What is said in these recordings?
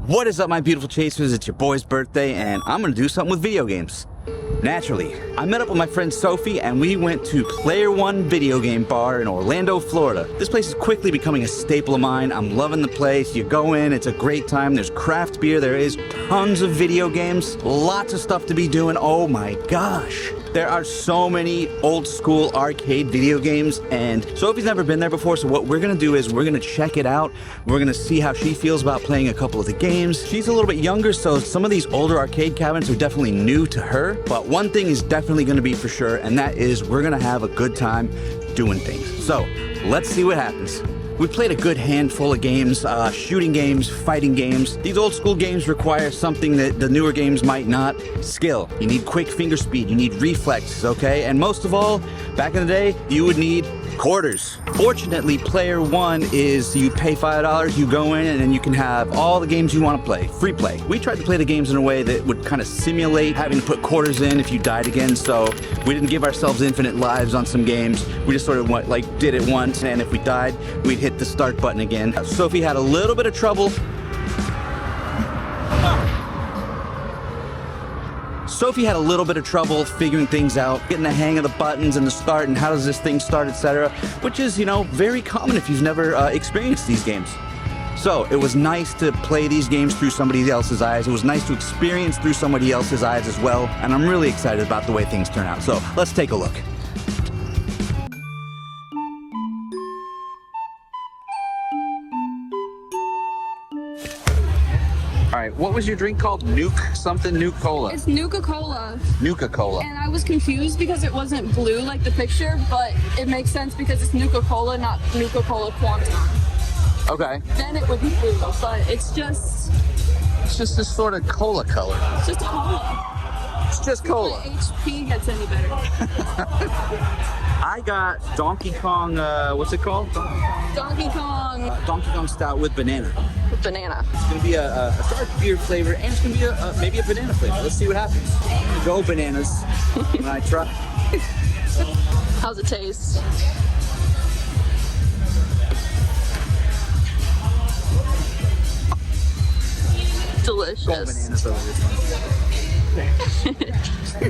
What is up, my beautiful chasers? It's your boy's birthday and I'm gonna do something with video games. Naturally, I met up with my friend Sophie and we went to Player One video game bar in Orlando, Florida. This place is quickly becoming a staple of mine. I'm loving the place. You go in, it's a great time. There's craft beer, there is tons of video games, lots of stuff to be doing. Oh my gosh. There are so many old school arcade video games and Sophie's never been there before, so what we're gonna do is we're gonna check it out. We're gonna see how she feels about playing a couple of the games. She's a little bit younger, so some of these older arcade cabinets are definitely new to her, but one thing is definitely gonna be for sure, and that is we're gonna have a good time doing things. So let's see what happens. We played a good handful of games, shooting games, fighting games. These old school games require something that the newer games might not. Skill. You need quick finger speed, you need reflexes, okay? And most of all, back in the day, you would need quarters. Fortunately, Player One is you pay $5, you go in, and then you can have all the games you want to play, free play. We tried to play the games in a way that would kind of simulate having to put quarters in if you died again, so we didn't give ourselves infinite lives on some games. We just sort of went, did it once, and if we died, we'd hit the start button again. Sophie had a little bit of trouble. Sophie had a little bit of trouble figuring things out, getting the hang of the buttons and the start and how does this thing start, etc., which is, you know, very common if you've never experienced these games. So it was nice to play these games through somebody else's eyes. It was nice to experience through somebody else's eyes as well, and I'm really excited about the way things turn out. So let's take a look. All right, what was your drink called? Nuka Cola. It's Nuka Cola. Nuka Cola. And I was confused because it wasn't blue like the picture, but it makes sense because it's Nuka Cola, not Nuka Cola Quantum. Okay. Then it would be blue, but it's just this sort of cola color. It's just cola. It's just cola. If my HP gets any better. I got Donkey Kong, what's it called? Donkey Kong. Donkey Kong Stout with banana. With banana. It's gonna be a dark beer flavor, and it's gonna be maybe a banana flavor. Let's see what happens. Go bananas when I try. How's it taste? Delicious. Go bananas over this one.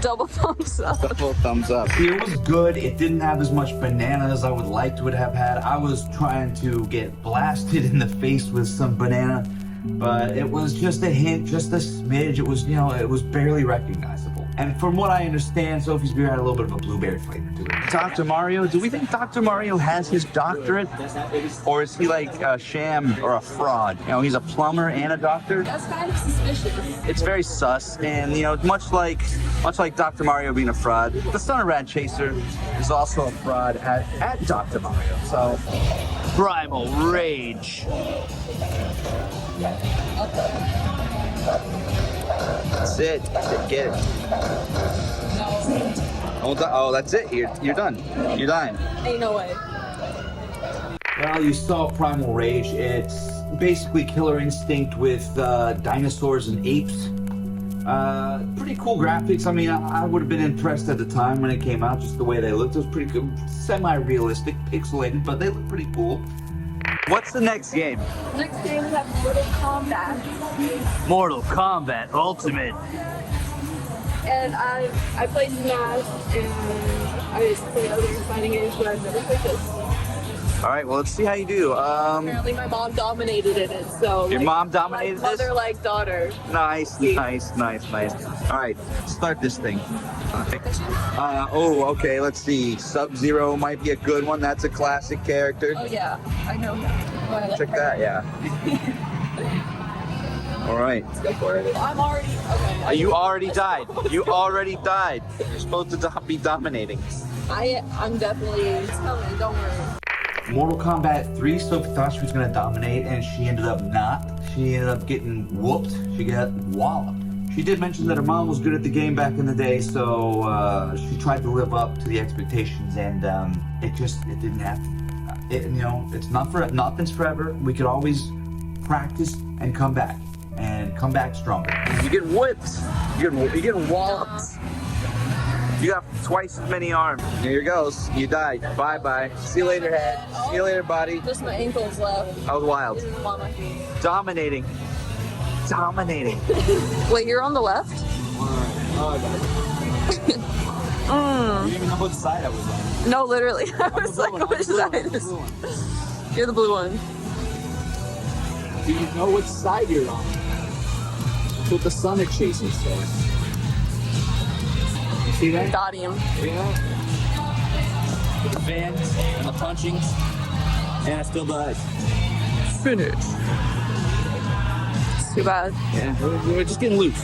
Double thumbs up. Double thumbs up. It was good. It didn't have as much banana as I would like to have had. I was trying to get blasted in the face with some banana, but it was just a hint, just a smidge. It was, you know, it was barely recognizable. And from what I understand, Sophie's beer had a little bit of a blueberry flavor to it. Dr. Mario, do we think Dr. Mario has his doctorate? Or is he like a sham or a fraud? You know, he's a plumber and a doctor? That's kind of suspicious. It's very sus, and you know, much like Dr. Mario being a fraud, the son of Rad Chaser is also a fraud at Dr. Mario. So, Primal Rage. That's it. Get it. Oh, that's it. You're done. You're dying. Ain't no way. Well, you saw Primal Rage. It's basically Killer Instinct with dinosaurs and apes. Pretty cool graphics. I mean, I would have been impressed at the time when it came out, just the way they looked. It was pretty good, semi-realistic, pixelated, but they look pretty cool. What's the next game? Next game we have Mortal Kombat. Mortal Kombat Ultimate. And I played Smash and I used to play other fighting games, but I've never played this. All right, well, let's see how you do. Apparently my mom dominated in it, so... Your mom dominated like this? Mother like daughter. Nice. All right, start this thing. Oh, okay, let's see. Sub-Zero might be a good one. That's a classic character. Oh yeah, I know him. Check that, yeah. All right. Let's go for it. I'm already... Okay. You already died. You already died. You're supposed to be dominating. I'm definitely... It's coming, don't worry. Mortal Kombat 3, Sophie thought she was going to dominate, and she ended up not. She ended up getting whooped. She got walloped. She did mention that her mom was good at the game back in the day, so she tried to live up to the expectations, and it didn't happen. You know, nothing's forever. We could always practice and come back stronger. You get whipped. You get walloped. You got twice as many arms. Here goes. You died. Bye-bye. See you later, head. See you later, body. Just my ankles left. That was wild. On my feet. Dominating. dominating. Wait, you're on the left? You didn't even know what side I was on. No, literally. I was like, which side is... You're the blue one. Do you know which side you're on? That's what the Rad Chaser says. You see that? Got him. Yeah. The fans and the punchings. And I still died. Finish. Too bad. Yeah, we're just getting loose.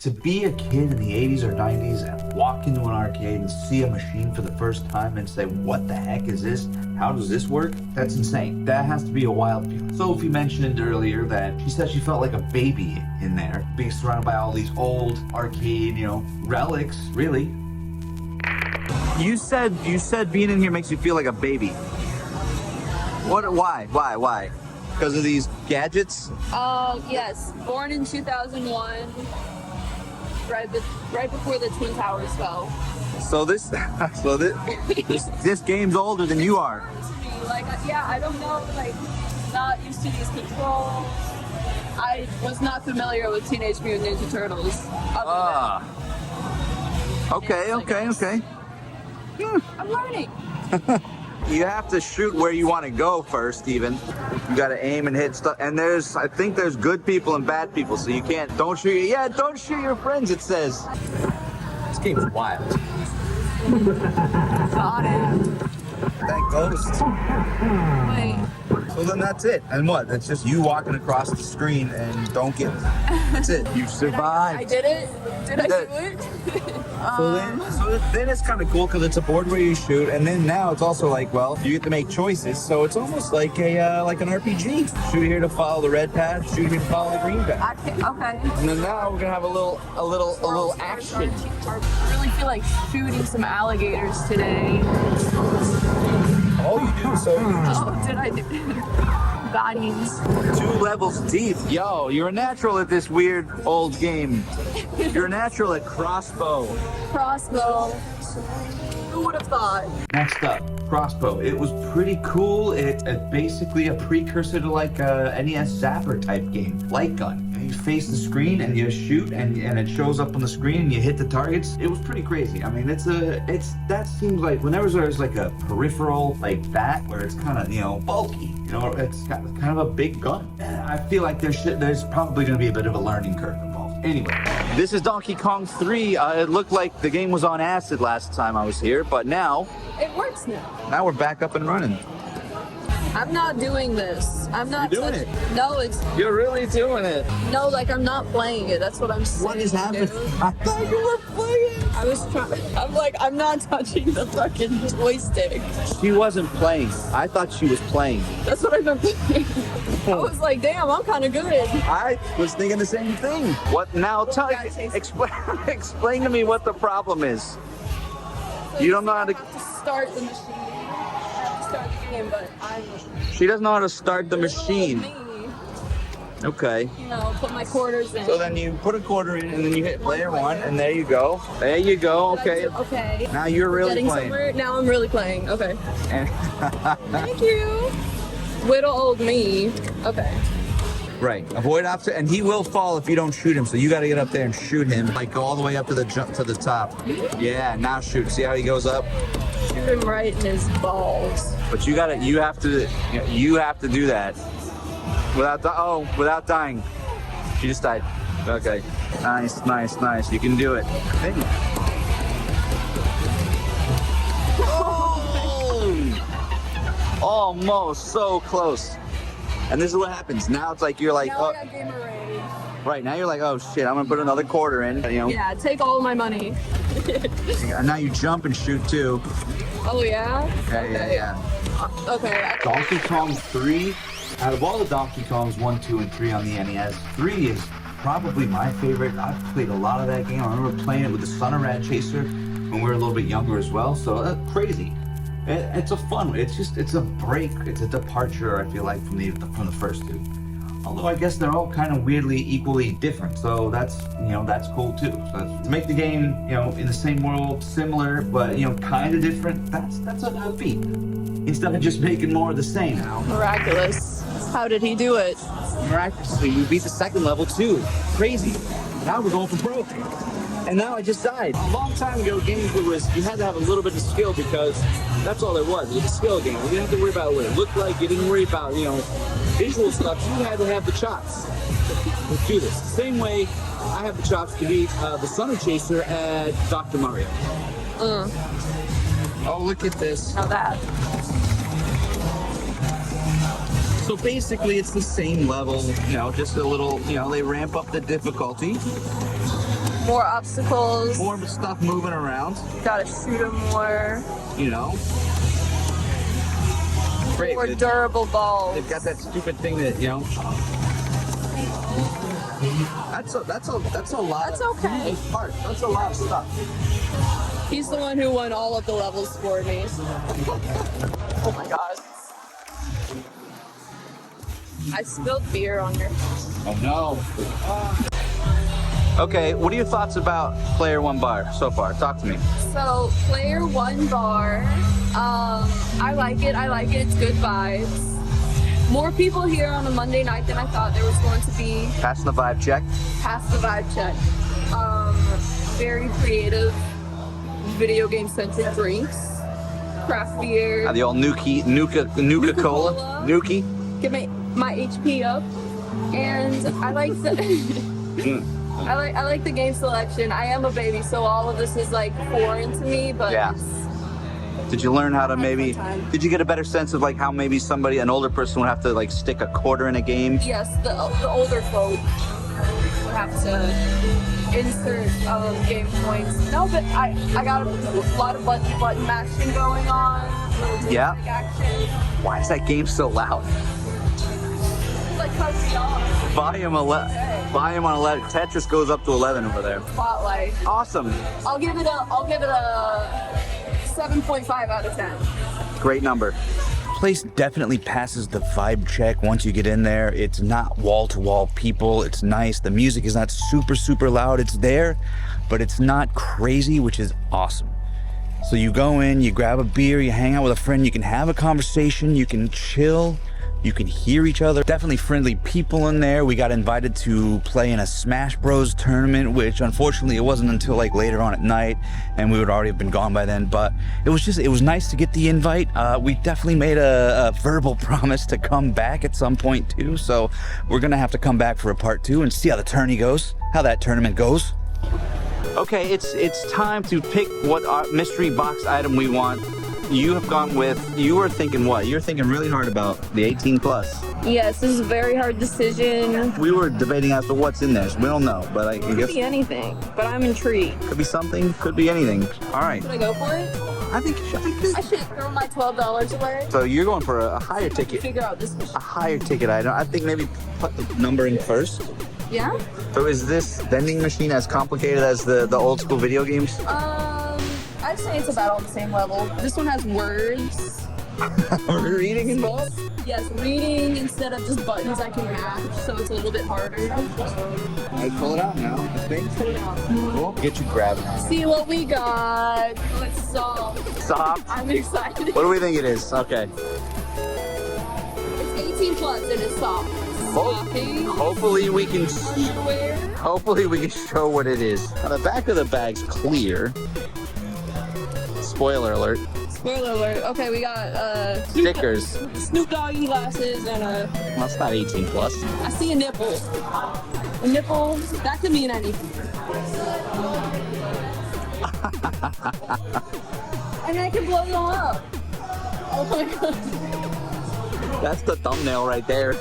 To be a kid in the 80s or 90s and walk into an arcade and see a machine for the first time and say, what the heck is this? How does this work? That's insane. That has to be a wild feeling. Sophie mentioned earlier that she said she felt like a baby in there, being surrounded by all these old arcade, relics, really. You said being in here makes you feel like a baby. Why? Because of these gadgets? Yes. Born in 2001. Right before the Twin Towers fell. So this game's older than you are. Like, yeah, I don't know, like, not used to these controls. I was not familiar with Teenage Mutant Ninja Turtles. Okay. I'm learning. You have to shoot where you want to go first, even. You got to aim and hit stuff. And I think there's good people and bad people, so you can't. Don't shoot your friends. It says. This game's wild. Got it. That ghost. Wait. So then that's it. And what? That's just you walking across the screen and don't get. That's it. You survived. I did it. Did I do it? So then it's kind of cool because it's a board where you shoot, and then now it's also like, well, you get to make choices. So it's almost like like an RPG. Shoot here to follow the red path. Shoot here to follow the green path. Okay. And then now we're gonna have a little action. I really feel like shooting some alligators today. All you do so you just Oh, did I do it? Bodies. 2 levels deep. Yo, you're a natural at this weird old game. You're a natural at Crossbow. Crossbow. Who would have thought? Next up, Crossbow. It was pretty cool. It's basically a precursor to like a NES Zapper type game, light gun. You face the screen and you shoot, and it shows up on the screen and you hit the targets. It was pretty crazy. I mean, that seems like whenever there's like a peripheral like that where it's kind of bulky, it's kind of a big gun. I feel like there's probably going to be a bit of a learning curve involved. Anyway, this is Donkey Kong 3. It looked like the game was on acid last time I was here, but now It works now. Now we're back up and running. I'm not doing this. I'm not You're doing it. No, You're really doing it. No, like I'm not playing it. That's what I'm saying. What is happening? dude. I thought you were playing. I was trying. I'm like, I'm not touching the fucking joystick. She wasn't playing. I thought she was playing. That's what I've been thinking. I was like, damn, I'm kind of good. I was thinking the same thing. What now? Explain to me what the problem is. So You don't know how to. I have to start the machine. I have to start the game, but She doesn't know how to start the machine. Me, Okay. put my quarters in. So then you put a quarter in, and then you hit player 1, and there you go. There you go. Okay. Okay. Now you're really Getting playing. somewhere. Now I'm really playing. Okay. And Thank you. Little old me. Okay. right. Avoid obstacle, and he will fall if you don't shoot him. So you got to get up there and shoot him. Like go all the way up to the top. Yeah. Now shoot. See how he goes up. Shoot him right in his balls. But you have to do that without dying. She just died. Okay. Nice. You can do it. Oh! Almost so close. And this is what happens. Now it's like you're like, Now I got gamer rage. right now you're like, oh shit, I'm gonna put another quarter in. Yeah, take all my money. And now you jump and shoot too. Oh yeah? Yeah. Okay. Donkey Kong 3, out of all the Donkey Kongs 1, 2, and 3 on the NES, 3 is probably my favorite. I've played a lot of that game. I remember playing it with the son of Rad Chaser when we were a little bit younger as well, so crazy. It's a fun, it's a break, it's a departure, I feel like, from the first two. Although I guess they're all kind of weirdly equally different, so that's, that's cool too. So to make the game, in the same world, similar, but, kind of different, that's a feat. Instead of just making more of the same now. Miraculous. How did he do it? Miraculously, we beat the second level too. Crazy. Now we're going for broke. And now I just died. A long time ago, gameplay was, you had to have a little bit of skill because that's all there was. It was a skill game. You didn't have to worry about what it looked like. You didn't worry about, visual stuff. You had to have the chops to do this. Same way I have the chops to beat the Rad Chaser at Dr. Mario. Oh, look at this. Now that. So basically it's the same level, just a little, they ramp up the difficulty. More obstacles. More stuff moving around. Gotta shoot them more. Great. More durable balls. They've got that stupid thing that, That's a lot. That's okay. That's a lot of stuff. He's the one who won all of the levels for me. Oh my god. I spilled beer on your... Oh no. Okay, what are your thoughts about Player One Bar so far? Talk to me. So, Player One Bar, I like it. It's good vibes. More people here on a Monday night than I thought there was going to be. Passing the vibe check. Pass the vibe check. Very creative, video game centric drinks. Craft beer. The old Nuka Cola. Nuki. Get my HP up. And I like the I like the game selection. I am a baby, so all of this is like foreign to me, but yeah. Did you learn how to did you get a better sense of like how maybe an older person would have to like stick a quarter in a game? Yes, the older folk would have to insert game points. No, but I got a lot of button mashing going on. Yeah. Action. Why is that game so loud? Like Volume on 11. Tetris goes up to 11 over there. Spotlight. Awesome. I'll give it a 7.5 out of 10. Great number. Place definitely passes the vibe check once you get in there. It's not wall-to-wall people. It's nice. The music is not super loud. It's there, but it's not crazy, which is awesome. So you go in, you grab a beer, you hang out with a friend, you can have a conversation, you can chill. You can hear each other. Definitely friendly people in there. We got invited to play in a Smash Bros tournament, which unfortunately it wasn't until like later on at night, and we would already have been gone by then. But it was nice to get the invite. We definitely made a verbal promise to come back at some point too. So we're gonna have to come back for a part 2 and see how the tourney goes, how that tournament goes. Okay, it's time to pick what mystery box item we want. You have gone with, you were thinking what? You were thinking really hard about the 18 plus. Yes, this is a very hard decision. We were debating as to what's in there. So we don't know, but I guess. Could be anything, but I'm intrigued. Could be something, could be anything. All right. Should I go for it? I think you should. I should throw my $12 away. So you're going for a higher ticket. Figure out this machine. A higher ticket item. I think maybe put the number in first. Yeah? So is this vending machine as complicated as the old school video games? I'd say it's about on the same level. This one has words. Reading involved? Yes, reading instead of just buttons I can match, so it's a little bit harder. I pull it out now, I think. Pull it out. Cool. Get you grabbing. See what we got. Oh, it's soft. Soft? I'm excited. What do we think it is? Okay. It's 18 plus and it's soft. Hopefully we can. Underwear. Hopefully we can show what it is. Now, the back of the bag's clear. Spoiler alert. Spoiler alert. Okay, we got stickers. Snoop Doggy glasses and a. Well, it's not 18 plus. I see a nipple. A nipple. That could mean anything. And I can blow them up. Oh my god. That's the thumbnail right there.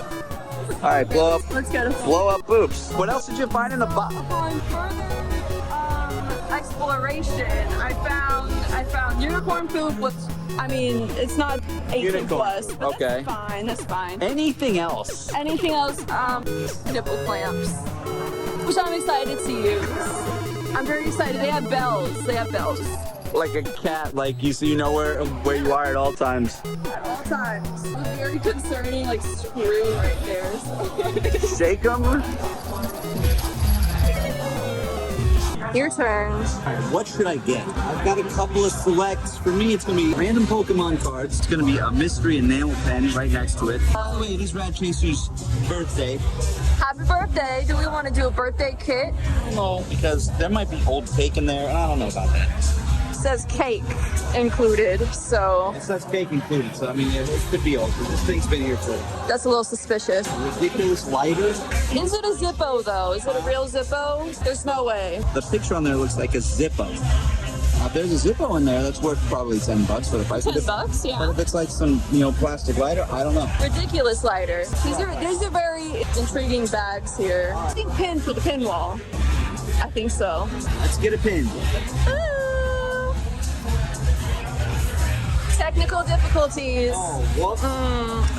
All right, blow up. Let's get it. Blow up boobs. What else did you find in the box? Upon further exploration, I found unicorn poop, which I mean it's not 18 plus, but okay. That's fine. That's fine. Anything else? Anything else? Nipple clamps, which I'm excited to use. I'm very excited. They have bells. like a cat, like you, so you know where you are at all times. At all times. It was very concerning, like screw right there. Shake them. Your turn. What should I get? I've got a couple of selects. For me, it's gonna be random Pokemon cards. It's gonna be a mystery enamel pen right next to it. By the way, it is Rad Chaser's birthday. Happy birthday. Do we want to do a birthday kit? I don't know, because there might be old cake in there, and I don't know about that. It says cake included, so It says cake included, so I mean, it could be old. This thing's been here for that's a little suspicious. ridiculous lighter. Is it a Zippo though? Is it a real Zippo? There's no way. The picture on there looks like a Zippo. If there's a Zippo in there, that's worth probably $10 for the price of it. $10, yeah. But if it's like some, plastic lighter, I don't know. Ridiculous lighter. These are very intriguing bags here. I think pin for the pin wall. I think so. Let's get a pin. Technical difficulties. Oh, what?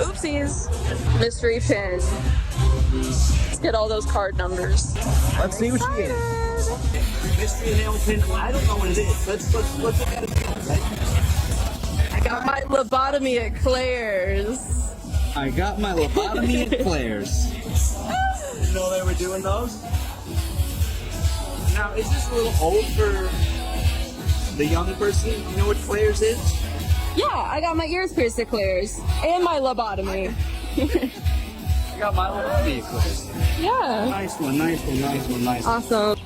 Oopsies. Mystery pin. Let's get all those card numbers. Let's see what you get. Mystery enamel pin. I don't know what it is. Let's look at it. Okay? I got my lobotomy at Claire's. I got my lobotomy at Claire's. You know they were doing those? Now, is this a little old for the young person? You know what Claire's is? Yeah, I got my ears pierced at Claire's. And my lobotomy. I got my lobotomy at Claire's. Yeah. Nice one, nice one, nice one, nice one. Awesome.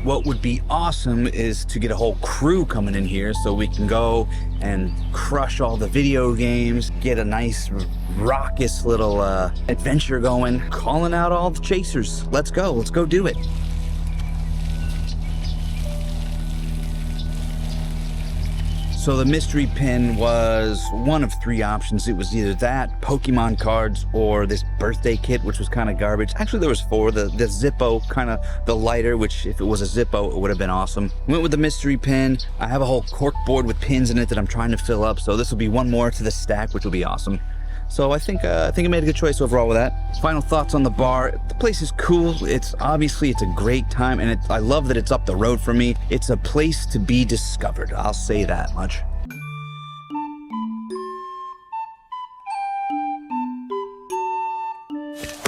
What would be awesome is to get a whole crew coming in here so we can go and crush all the video games, get a nice raucous little adventure going, calling out all the chasers. Let's go do it. So the mystery pin was one of 3 options. It was either that, Pokemon cards, or this birthday kit, which was kind of garbage. Actually, there was 4. The Zippo, kind of the lighter, which if it was a Zippo, it would have been awesome. Went with the mystery pin. I have a whole cork board with pins in it that I'm trying to fill up. So this will be one more to the stack, which will be awesome. So I think I made a good choice overall with that. Final thoughts on the bar. The place is cool. It's a great time, and I love that it's up the road from me. It's a place to be discovered. I'll say that much.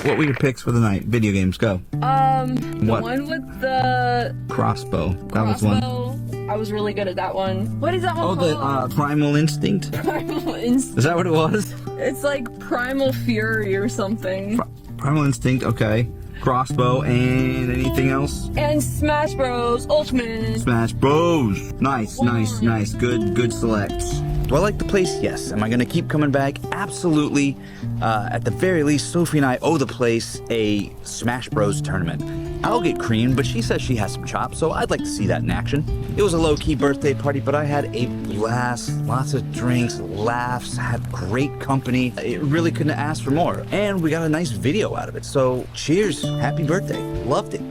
What were your picks for the night? Video games, go. The What? one with the Crossbow. That was one. crossbow. I was really good at that one. What is that one Oh, called? the Primal Instinct. Primal Instinct. Is that what it was? It's like Primal Fury or something. Primal Instinct, okay. Crossbow, and anything else? And Smash Bros. Ultimate. Smash Bros. Nice, nice, nice. Good selects. Do I like the place? Yes. Am I going to keep coming back? Absolutely. At the very least, Sophie and I owe the place a Smash Bros. Tournament. I'll get creamed, but she says she has some chops, so I'd like to see that in action. It was a low-key birthday party, but I had a blast. Lots of drinks, laughs, had great company. It really couldn't ask for more. And we got a nice video out of it, so cheers. Happy birthday. Loved it.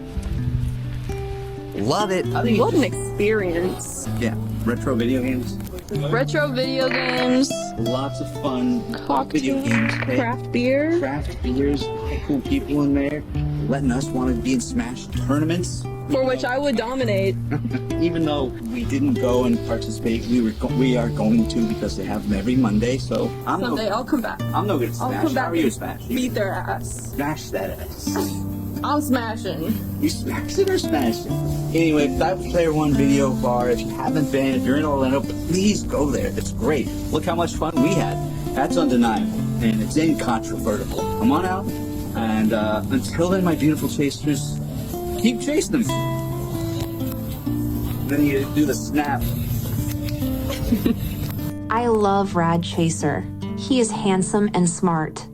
Love it. What an experience. Yeah, retro video games. Retro video games. Lots of fun. Cocktail, Video games. craft beer. Craft beers. Cool people in there. Letting us want to be in Smash tournaments. For which I would dominate. Even though we didn't go and participate, we are going to because they have them every Monday. So Someday I'll come back. I'm no good at Smash. I'll come back How are you and at Smash? beat their ass. Smash that ass. I'm smashing. You smash it or smash it? Anyway, that was Player One Video Bar. If you haven't been, if you're in Orlando, please go there. It's great. Look how much fun we had. That's undeniable, and it's incontrovertible. Come on out, and until then, my beautiful chasers, keep chasing them. Then you do the snap. I love Rad Chaser. He is handsome and smart.